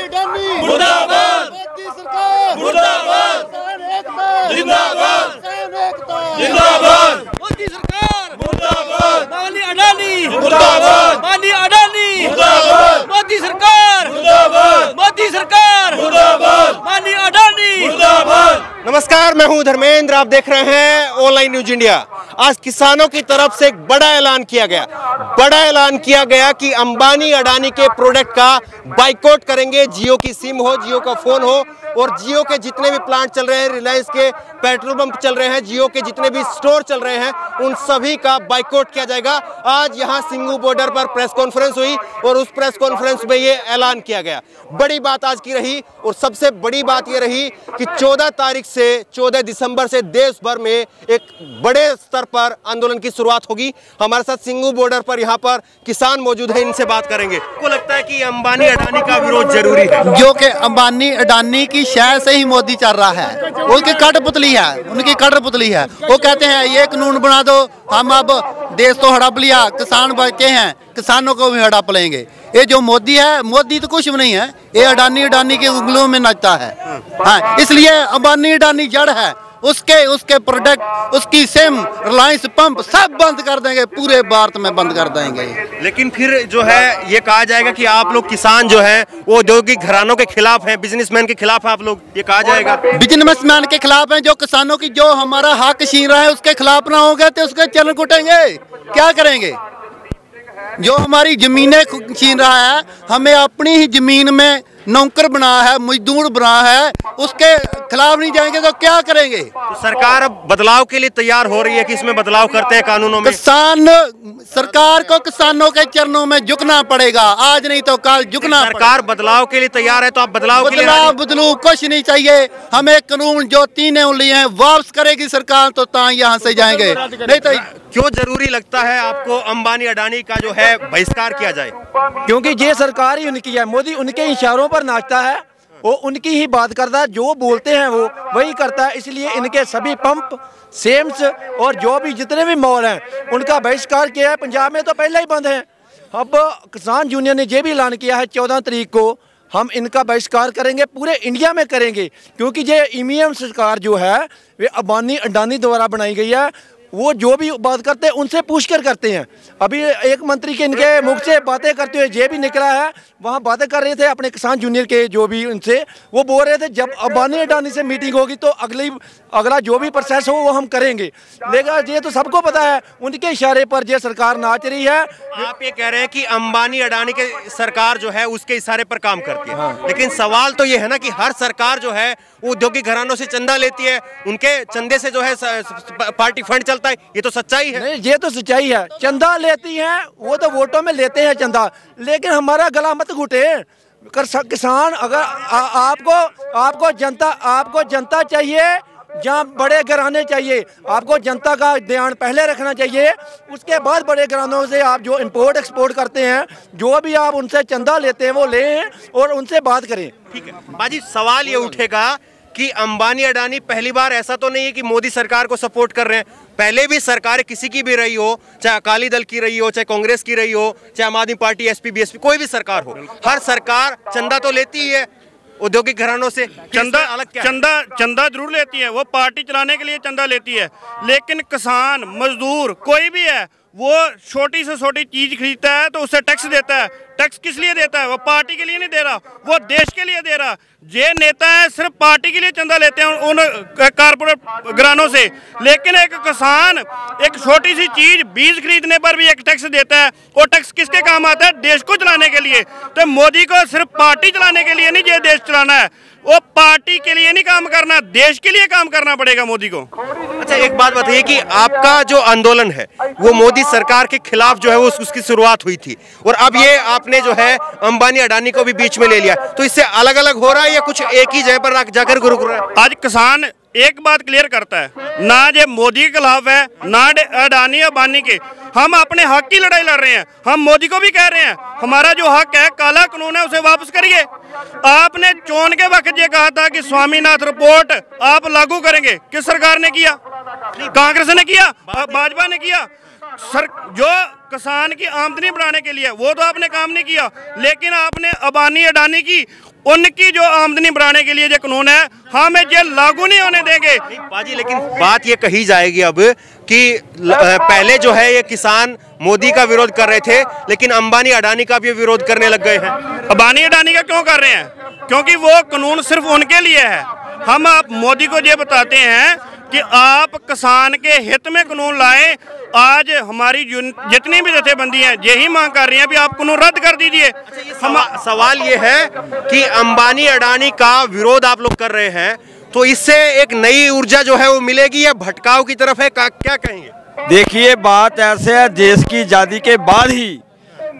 अडानी मुर्दाबाद, मोदी सरकार मुर्दाबाद, किसान एकता जिंदाबाद, किसान एकता जिंदाबाद, मोदी सरकार मुर्दाबाद, माननीय अडानी मुर्दाबाद, माननीय अडानी मुर्दाबाद, मोदी सरकार मुर्दाबाद, मोदी सरकार मुर्दाबाद, माननीय अडानी मुर्दाबाद। नमस्कार, मैं हूं धर्मेंद्र। आप देख रहे हैं ऑनलाइन न्यूज इंडिया। आज किसानों की तरफ से एक बड़ा ऐलान किया गया कि अंबानी अडानी के प्रोडक्ट का बाइकआउट करेंगे। जियो की सिम हो, जियो का फोन हो और जियो के जितने भी प्लांट चल रहे हैं, रिलायंस के पेट्रोल पंप चल रहे हैं, जियो के जितने भी स्टोर चल रहे हैं, उन सभी का बाइकआउट किया जाएगा। आज यहां सिंगू बॉर्डर पर प्रेस कॉन्फ्रेंस हुई और उस प्रेस कॉन्फ्रेंस में ये ऐलान किया गया। बड़ी बात आज की रही और सबसे बड़ी बात ये रही कि 14 दिसंबर से देश भर में एक बड़े स्तर पर आंदोलन की शुरुआत होगी। हमारे साथ सिंगू बॉर्डर पर यहाँ पर किसान मौजूद हैं, इनसे बात करेंगे। आपको लगता है कि अंबानी अडानी का विरोध जरूरी है? जो कि अंबानी अडानी की शय से ही मोदी चल रहा है, उनकी कठपुतली है। वो कहते हैं ये कानून बना दो, हम अब देश तो हड़प लिया, किसान बचे हैं, किसानों को भी हड़प लेंगे। ये जो मोदी है, मोदी तो कुछ भी नहीं है, ये अडानी की उंगलियों में नचता है। हाँ, इसलिए अंबानी अडानी जड़ है। उसके प्रोडक्ट, उसकी सिम, रिलायंस पंप सब बंद कर देंगे, पूरे भारत में बंद कर देंगे। लेकिन फिर जो है ये कहा जाएगा कि आप लोग किसान जो है वो औद्योगिक घरानों के खिलाफ हैं, बिजनेसमैन के खिलाफ आप लोग, ये कहा जाएगा। बिजनेसमैन के खिलाफ हैं, जो किसानों की जो हमारा हक छीन रहा है उसके खिलाफ ना होंगे तो उसके चरण कुटेंगे। क्या करेंगे? जो हमारी जमीनें छीन रहा है, हमें अपनी ही जमीन में नौकर बना है, मजदूर बना है, उसके खिलाफ नहीं जाएंगे तो क्या करेंगे? तो सरकार अब बदलाव के लिए तैयार हो रही है कि इसमें बदलाव करते हैं कानूनों में। सरकार को किसानों के चरणों में झुकना पड़ेगा, आज नहीं तो कल झुकना। सरकार बदलाव के लिए तैयार है तो आप बदलाव के लिए बदलू कुछ नहीं चाहिए हमें। कानून जो 3 उंगली हैं वापस करेगी सरकार तो यहाँ से जाएंगे, नहीं तो। क्यों जरूरी लगता है आपको अंबानी अडानी का जो है बहिष्कार किया जाए? क्योंकि ये सरकार ही उनकी है, मोदी उनके इशारों पर नाचता है, वो उनकी ही बात करता है, जो बोलते हैं वो वही करता है। इसलिए इनके सभी पंप, सेम्स और जो भी जितने भी मॉल हैं उनका बहिष्कार किया है। पंजाब में तो पहले ही बंद है। अब किसान यूनियन ने ये भी ऐलान किया है 14 तारीख को हम इनका बहिष्कार करेंगे, पूरे इंडिया में करेंगे। क्योंकि ये ईवीएम सरकार जो है वे अंबानी अडानी द्वारा बनाई गई है। वो जो भी बात करते हैं उनसे पूछकर करते हैं। अभी एक मंत्री के इनके मुख से बातें करते हुए ये भी निकला है, वहाँ बातें कर रहे थे अपने किसान जूनियर के, जो भी उनसे वो बोल रहे थे जब अंबानी अडानी से मीटिंग होगी तो अगला जो भी प्रोसेस हो वो हम करेंगे। लेकिन ये तो सबको पता है उनके इशारे पर ये सरकार नाच रही है। आप ये कह रहे हैं कि अंबानी अडानी के सरकार जो है उसके इशारे पर काम करती है। हाँ। लेकिन सवाल तो ये है ना कि हर सरकार जो है औद्योगिक घरानों से चंदा लेती है, उनके चंदे से जो है पार्टी फंड चलता है, ये तो सच्चाई है। नहीं, ये तो सच्चाई है। चंदा लेती हैं वो तो वोटों में लेते हैं चंदा, लेकिन हमारा गला मत घुटे। किसान अगर आपको जनता चाहिए, जहाँ बड़े घराने चाहिए, आपको जनता का ध्यान पहले रखना चाहिए, उसके बाद बड़े घरानों से आप जो इंपोर्ट एक्सपोर्ट करते हैं, जो भी आप उनसे चंदा लेते हैं वो लें और उनसे बात करें। ठीक है बाजी, सवाल ये उठेगा कि अंबानी अडानी पहली बार ऐसा तो नहीं है कि मोदी सरकार को सपोर्ट कर रहे हैं। पहले भी सरकारें किसी की भी रही हो, चाहे अकाली दल की रही हो, चाहे कांग्रेस की रही हो, चाहे आम आदमी पार्टी, एसपी, बीएसपी, कोई भी सरकार हो, हर सरकार चंदा तो लेती ही है औद्योगिक घरानों से। चंदा जरूर लेती है, वो पार्टी चलाने के लिए चंदा लेती है। लेकिन किसान, मजदूर, कोई भी है, वो छोटी से छोटी चीज खरीदता है तो उससे टैक्स देता है। टैक्स किस लिए देता है? वो पार्टी के लिए नहीं दे रहा, वो देश के लिए दे रहा। ये नेता है सिर्फ पार्टी के लिए चंदा लेते हैं उन कारपोरेट घरानों से। लेकिन एक किसान एक छोटी सी चीज, बीज खरीदने पर भी एक टैक्स देता है। वो टैक्स किसके काम आता है? देश को चलाने के लिए। तो मोदी को सिर्फ पार्टी चलाने के लिए नहीं ये देश चलाना है, वो पार्टी के लिए नहीं काम करना, देश के लिए काम करना पड़ेगा मोदी को। अच्छा, एक बात बताइए कि आपका जो आंदोलन है वो मोदी सरकार के खिलाफ जो है वो उसकी शुरुआत हुई थी और अब ये आपने जो है अंबानी अडानी को भी बीच में ले लिया, तो इससे अलग अलग हो रहा है या कुछ एक ही जगह पर जाकर रुक रहा है? आज किसान एक बात क्लियर करता है, ना ये मोदी के खिलाफ है ना अडानी अंबानी के। हम अपने हक की लड़ाई लड़ रहे हैं। हम मोदी को भी कह रहे हैं हमारा जो हक है, काला कानून है, उसे वापस करिए। आपने चोन के वक्त ये कहा था कि स्वामीनाथन रिपोर्ट आप लागू करेंगे, किस सरकार ने किया? कांग्रेस ने किया, भाजपा ने किया। जो किसान की आमदनी बढ़ाने के लिए वो तो आपने काम नहीं किया, लेकिन आपने अंबानी अडानी की उनकी जो आमदनी बढ़ाने के लिए जो कानून है हम ये लागू नहीं होने देंगे। बाजी, लेकिन बात ये कही जाएगी अब कि पहले जो है ये किसान मोदी का विरोध कर रहे थे, लेकिन अंबानी अडानी का भी विरोध करने लग गए हैं। अंबानी अडानी का क्यों कर रहे हैं? क्योंकि वो कानून सिर्फ उनके लिए है। हम आप मोदी को ये बताते हैं कि आप किसान के हित में कानून लाएं। आज हमारी जितनी भी जथेबंदी हैं यही मांग कर रही हैं भी आप कानून रद्द कर दीजिए। सवाल ये है कि अंबानी अडानी का विरोध आप लोग कर रहे हैं, तो इससे एक नई ऊर्जा जो है वो मिलेगी या भटकाव की तरफ है, क्या कहेंगे? देखिए, बात ऐसे है, देश की आज़ादी के बाद ही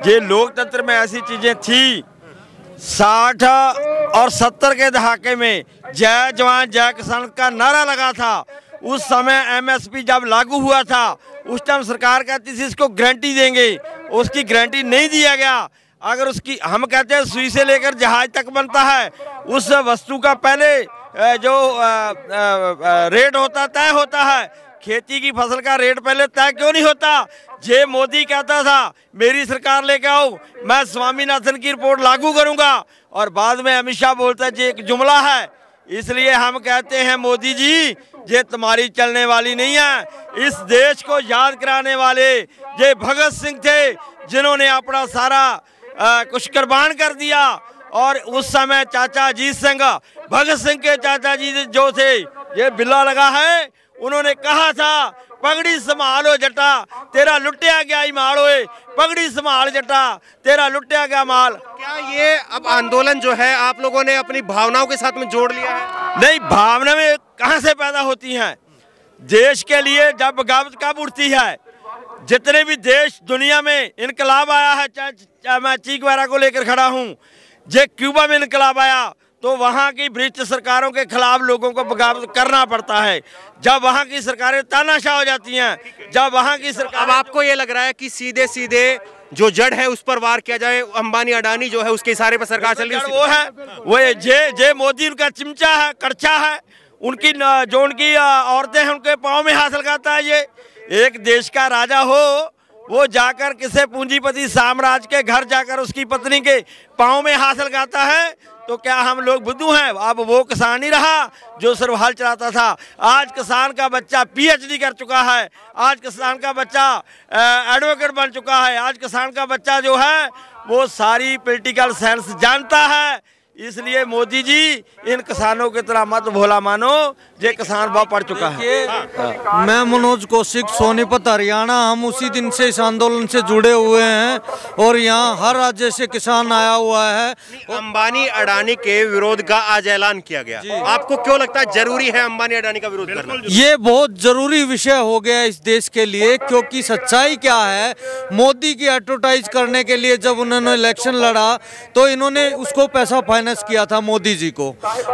ये लोकतंत्र में ऐसी चीज़ें थी। 60 और 70 के दहाके में जय जवान जय किसान का नारा लगा था। उस समय MSP जब लागू हुआ था, उस टाइम सरकार कहती थी इसको गारंटी देंगे, उसकी गारंटी नहीं दिया गया। अगर उसकी, हम कहते हैं सुई से लेकर जहाज तक बनता है, उस वस्तु का पहले जो रेट होता तय होता है, खेती की फसल का रेट पहले तय क्यों नहीं होता? जे मोदी कहता था मेरी सरकार लेके आओ, मैं स्वामीनाथन की रिपोर्ट लागू करूंगा, और बाद में अमित शाह बोलता है ये एक जुमला है। इसलिए हम कहते हैं मोदी जी ये तुम्हारी चलने वाली नहीं है। इस देश को याद कराने वाले ये भगत सिंह थे, जिन्होंने अपना सारा कुछ कुर्बान कर दिया। और उस समय चाचा अजीत सिंह, भगत सिंह के चाचा जी जो थे, ये बिल्ला लगा है, उन्होंने कहा था पगड़ी संभालो जटा तेरा लुटिया गया ही माल होए, पगड़ी संभाल जटा तेरा लुटिया गया माल। क्या ये अब आंदोलन जो है आप लोगों ने अपनी भावनाओं के साथ में जोड़ लिया है? नहीं, भावना में कहाँ से पैदा होती हैं? देश के लिए जब बगावत कब उठती है? जितने भी देश दुनिया में इनकलाब आया है, चाहे मैं ची गुवेरा को लेकर खड़ा हूँ, जे क्यूबा में इनकलाब आया तो वहाँ की ब्रिटिश सरकारों के खिलाफ लोगों को बगावत करना पड़ता है। जब वहाँ की सरकारें तानाशाह हो जाती हैं, जब वहाँ की सरकार, अब आपको ये लग रहा है कि सीधे सीधे जो जड़ है उस पर वार किया जाए, अंबानी अडानी जो है उसके इशारे पर सरकार चल रही है, वो है वो जे मोदी उनका चिमचा है, करछा है, उनकी जो उनकी औरतें हैं उनके पाँव में हाथ लगाता है। ये एक देश का राजा हो, वो जाकर किसी पूंजीपति साम्राज्य के घर जाकर उसकी पत्नी के पाँव में हाथ लगाता है, तो क्या हम लोग बुद्धू हैं? अब वो किसान ही रहा जो सिर्फ हल चलाता था। आज किसान का बच्चा PhD कर चुका है, आज किसान का बच्चा एडवोकेट बन चुका है, आज किसान का बच्चा जो है वो सारी पॉलिटिकल साइंस जानता है। इसलिए मोदी जी इन किसानों की तरह मत भोला मानो, ये किसान बहुत पढ़ चुका है। मैं मनोज कौशिक, सोनीपत हरियाणा। हम उसी दिन से इस आंदोलन से जुड़े हुए हैं और यहाँ हर राज्य से किसान आया हुआ है। अंबानी अडानी के विरोध का आज ऐलान किया गया, आपको क्यों लगता है जरूरी है अंबानी अडानी का विरोध करना? ये बहुत जरूरी विषय हो गया इस देश के लिए, क्योंकि सच्चाई क्या है, मोदी की एडवर्टाइज करने के लिए जब उन्होंने इलेक्शन लड़ा तो इन्होंने उसको पैसा फाइनेंस किया था मोदी जी को,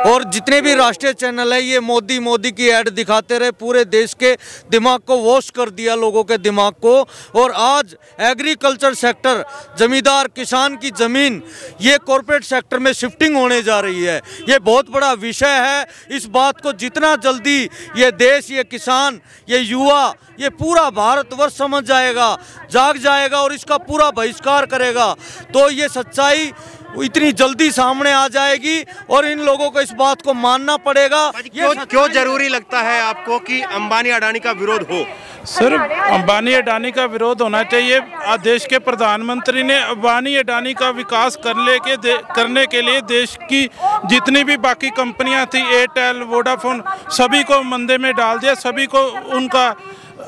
और जितने भी राष्ट्रीय चैनल है ये मोदी की ऐड दिखाते रहे, पूरे देश के दिमाग को वॉश कर दिया, लोगों के दिमाग को। और आज एग्रीकल्चर सेक्टर, जमींदार किसान की जमीन ये कॉर्पोरेट सेक्टर में शिफ्टिंग होने जा रही है। ये बहुत बड़ा विषय है। इस बात को जितना जल्दी ये देश, ये किसान, ये युवा, ये पूरा भारतवर्ष समझ जाएगा, जाग जाएगा और इसका पूरा बहिष्कार करेगा, तो ये सच्चाई इतनी जल्दी सामने आ जाएगी और इन लोगों को इस बात को मानना पड़ेगा। क्यों जरूरी लगता है आपको कि अंबानी अडानी का विरोध हो? सर, अंबानी अडानी का विरोध होना चाहिए। देश के प्रधानमंत्री ने अंबानी अडानी का विकास करने के लिए देश की जितनी भी बाकी कंपनियां थी, एयरटेल, वोडाफोन, सभी को मंदे में डाल दिया, सभी को उनका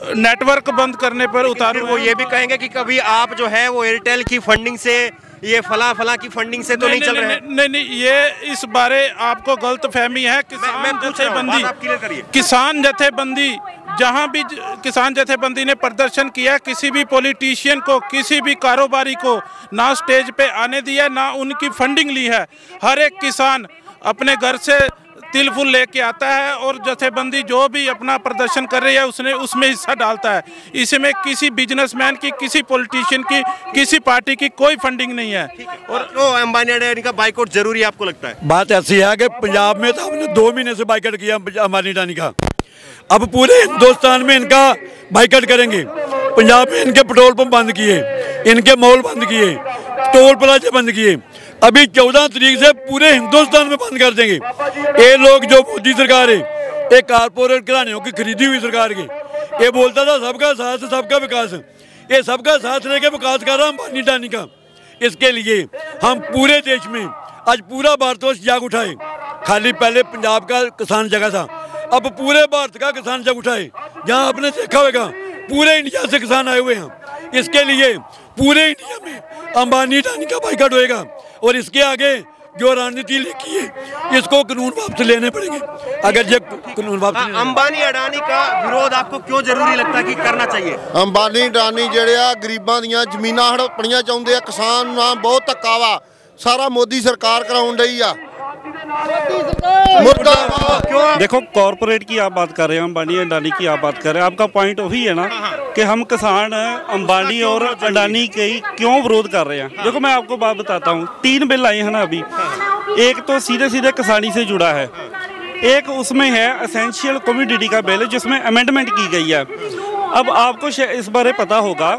नेटवर्क बंद करने पर उतारू। वो ये भी कहेंगे कि कभी आप जो है वो एयरटेल की फंडिंग से, ये फला की फंडिंग से तो नहीं चल रहे हैं। नहीं, ये इस बारे आपको गलत फहमी है। किसान जथेबंदी जहां भी किसान जथेबंदी ने प्रदर्शन किया, किसी भी पॉलिटिशियन को, किसी भी कारोबारी को ना स्टेज पे आने दिया, ना उनकी फंडिंग ली है। हर एक किसान अपने घर से तिल फुल लेके आता है और जथेबंदी जो भी अपना प्रदर्शन कर रही है उसमें हिस्सा डालता है। इसमें किसी बिजनेसमैन की, किसी पॉलिटिशियन की, किसी पार्टी की कोई फंडिंग नहीं है। और तो अंबानी अडानी का बाइकआउट जरूरी आपको लगता है? बात ऐसी है कि पंजाब में तो हमने 2 महीने से बाइकआउट किया अंबानी अडानी का, अब पूरे हिंदुस्तान में इनका बाइकआउट करेंगे। पंजाब में इनके पेट्रोल पंप बंद किए, इनके मॉल बंद किए, टोल प्लाजा बंद किए। अभी 14 तारीख से पूरे हिंदुस्तान में बंद कर देंगे। ये लोग जो मोदी सरकार है, एक कारपोरेट घरानों की खरीदी हुई सरकार के, ये बोलता था सबका साथ सबका विकास, ये सबका साथ लेके विकास कर रहा अंबानी अडानी का। इसके लिए हम पूरे देश में आज पूरा भारतवर्ष जाग उठाए। खाली पहले पंजाब का किसान जगह था, अब पूरे भारत का किसान जग उठाए। जहाँ आपने देखा होगा पूरे इंडिया से किसान आए हुए हैं। इसके लिए पूरे इंडिया में अंबानी अडानी का बाइकआउट होएगा और इसके आगे जो रणनीति लिखी है इसको कानून वापस लेने पड़ेंगे। अगर ये कानून वापस अंबानी अडानी का विरोध आपको क्यों जरूरी लगता है कि करना चाहिए? अंबानी अडानी ਜਿਹੜੇ ਆ ਗਰੀਬਾਂ ਦੀਆਂ ਜ਼ਮੀਨਾਂ ਹੜਪਣੀਆਂ ਚਾਹੁੰਦੇ ਆ, ਕਿਸਾਨ ਨਾਲ ਬਹੁਤ ਧੱਕਾ ਵਾ, सारा मोदी सरकार कराउन रही आ। देखो कॉरपोरेट की आप बात कर रहे हैं, अंबानी अडानी की आप बात कर रहे हैं, आपका पॉइंट वही है ना कि हम किसान अंबानी और अडानी के क्यों विरोध कर रहे हैं। देखो मैं आपको बात बताता हूँ, 3 बिल आए हैं ना अभी। एक तो सीधे सीधे किसानी से जुड़ा है, एक उसमें है एसेंशियल कमोडिटी का बिल जिसमें अमेंडमेंट की गई है। अब आपको इस बारे पता होगा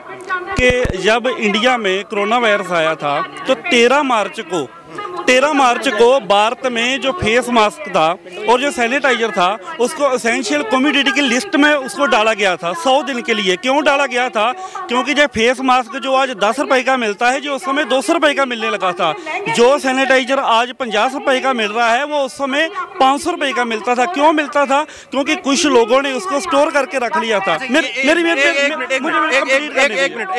कि जब इंडिया में कोरोना वायरस आया था तो 13 मार्च को भारत में जो फेस मास्क था और जो सैनिटाइजर था उसको एसेंशियल कमोडिटी की लिस्ट में उसको डाला गया था 100 दिन के लिए। क्यों डाला गया था? क्योंकि जो फेस मास्क जो आज 10 रुपए का मिलता है, जो उस समय 200 रुपए का मिलने लगा था। जो सैनिटाइजर आज 50 रुपए का मिल रहा है वो उस समय 500 रुपए का मिलता था। क्यों मिलता था? क्योंकि कुछ लोगों ने उसको स्टोर करके रख लिया था। एक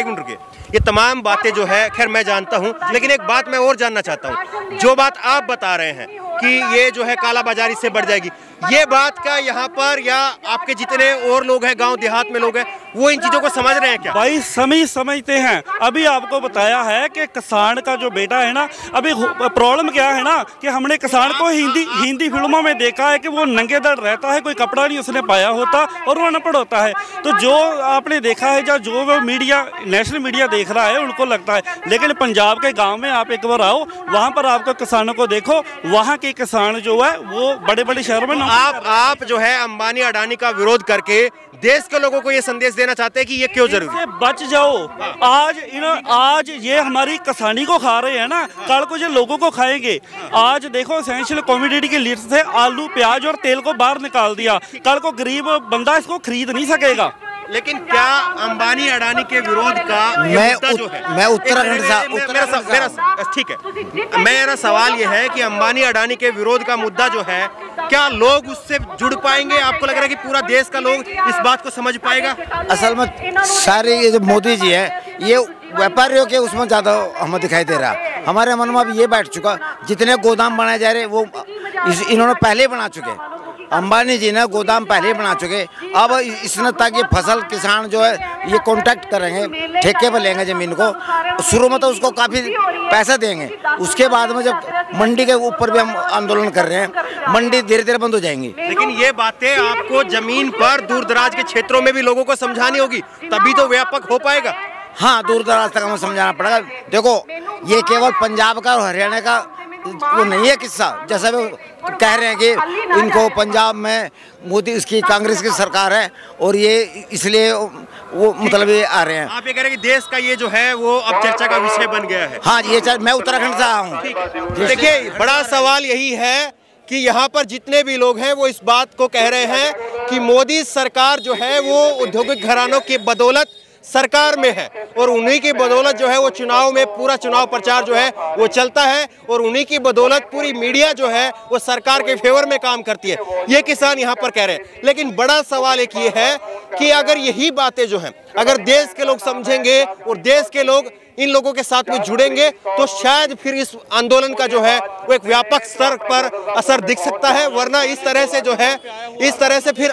मिनट रुकिए। ये तमाम बातें जो है खैर मैं जानता हूँ, लेकिन एक बात मैं और जानना चाहता हूँ। जो बात आप बता रहे हैं कि ये जो है काला बाजारी से बढ़ जाएगी, ये बात का यहाँ पर या आपके जितने और लोग हैं गांव देहात में लोग हैं वो इन चीजों को समझ रहे हैं क्या? भाई समझते हैं। अभी आपको बताया है कि किसान का जो बेटा है ना, अभी प्रॉब्लम क्या है ना कि हमने किसान को हिंदी फिल्मों में देखा है कि वो नंगे दर रहता है, कोई कपड़ा नहीं उसने पाया होता और वो अनपढ़ होता है। तो जो आपने देखा है जो वो मीडिया नेशनल मीडिया देख रहा है उनको लगता है, लेकिन पंजाब के गाँव में आप एक बार आओ, वहाँ पर आपको किसानों को देखो, वहाँ के किसान जो है वो बड़े बड़े शहरों में आप जो है अंबानी अडानी का विरोध करके देश के लोगों को ये संदेश देना चाहते हैं कि ये क्यों जरूरी है? बच जाओ। आज ये हमारी किसानी को खा रहे हैं ना, कल को ये लोगों को खाएंगे। आज देखो एसेंशियल कमोडिटी की लिस्ट से आलू प्याज और तेल को बाहर निकाल दिया, कल को गरीब बंदा इसको खरीद नहीं सकेगा। लेकिन क्या अंबानी अडानी के विरोध का मैं उत्तराखंड ठीक है, मेरा सवाल ये है कि अंबानी अडानी के विरोध का मुद्दा जो है क्या लोग उससे जुड़ पाएंगे? आपको लग रहा है कि पूरा देश का लोग इस बात को समझ पाएगा? असल में सारे ये जो मोदी जी है ये व्यापारियों के उसमें ज्यादा हमें दिखाई दे रहा है। हमारे मन में अब ये बैठ चुका, जितने गोदाम बनाए जा रहे वो इन्होंने पहले बना चुके। अंबानी जी ने गोदाम पहले बना चुके। अब इसने तक ये फसल किसान जो है ये कॉन्ट्रैक्ट करेंगे, ठेके पर लेंगे ज़मीन को। शुरू में तो उसको काफ़ी पैसा देंगे, उसके बाद में जब मंडी के ऊपर भी हम आंदोलन कर रहे हैं, मंडी धीरे धीरे बंद हो जाएंगी। लेकिन ये बातें आपको जमीन पर दूर दराज के क्षेत्रों में भी लोगों को समझानी होगी, तभी तो व्यापक हो पाएगा। हाँ, दूर दराज तक हमें समझाना पड़ेगा। देखो ये केवल पंजाब का और हरियाणा का वो नहीं है किस्सा, जैसा वो कह रहे हैं कि इनको पंजाब में मोदी उसकी कांग्रेस की सरकार है और ये इसलिए वो मतलब ये आ रहे हैं। आप ये कह रहे हैं कि देश का ये जो है वो अब चर्चा का विषय बन गया है। हाँ, ये मैं उत्तराखंड से आया हूँ। देखिए बड़ा सवाल यही है कि यहाँ पर जितने भी लोग हैं वो इस बात को कह रहे हैं कि मोदी सरकार जो है वो औद्योगिक घरानों की बदौलत सरकार में है और उन्हीं की बदौलत जो है वो चुनाव में पूरा चुनाव प्रचार जो है वो चलता है और उन्हीं की बदौलत पूरी मीडिया जो है वो सरकार के फेवर में काम करती है। ये किसान यहाँ पर कह रहे हैं। लेकिन बड़ा सवाल एक ये है कि अगर यही बातें जो हैं अगर देश के लोग समझेंगे और देश के लोग इन लोगों के साथ में जुड़ेंगे तो शायद फिर इस आंदोलन का जो है वो एक व्यापक स्तर पर असर दिख सकता है। वरना इस तरह से जो है इस तरह से फिर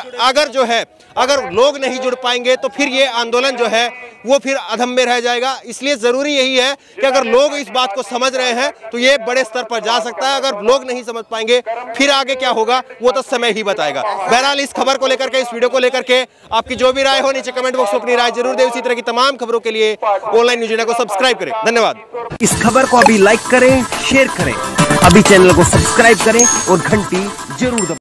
अगर लोग नहीं जुड़ पाएंगे तो फिर ये आंदोलन जो है वो फिर अधम में रह जाएगा। इसलिए ज़रूरी यही है कि अगर लोग इस बात को समझ रहे हैं तो ये बड़े स्तर पर जा सकता है। अगर लोग नहीं समझ पाएंगे फिर आगे क्या होगा वो तो समय ही बताएगा। बहरहाल इस खबर को लेकर के, इस वीडियो को लेकर के आपकी जो भी राय हो नीचे कमेंट बॉक्स में अपनी राय जरूर दें। इसी तरह की तमाम खबरों के लिए ऑनलाइन न्यूज़ इंडिया को सब्सक्राइब करें। धन्यवाद। इस खबर को अभी लाइक करें, शेयर करें, अभी चैनल को सब्सक्राइब करें और घंटी जरूर दबाएं।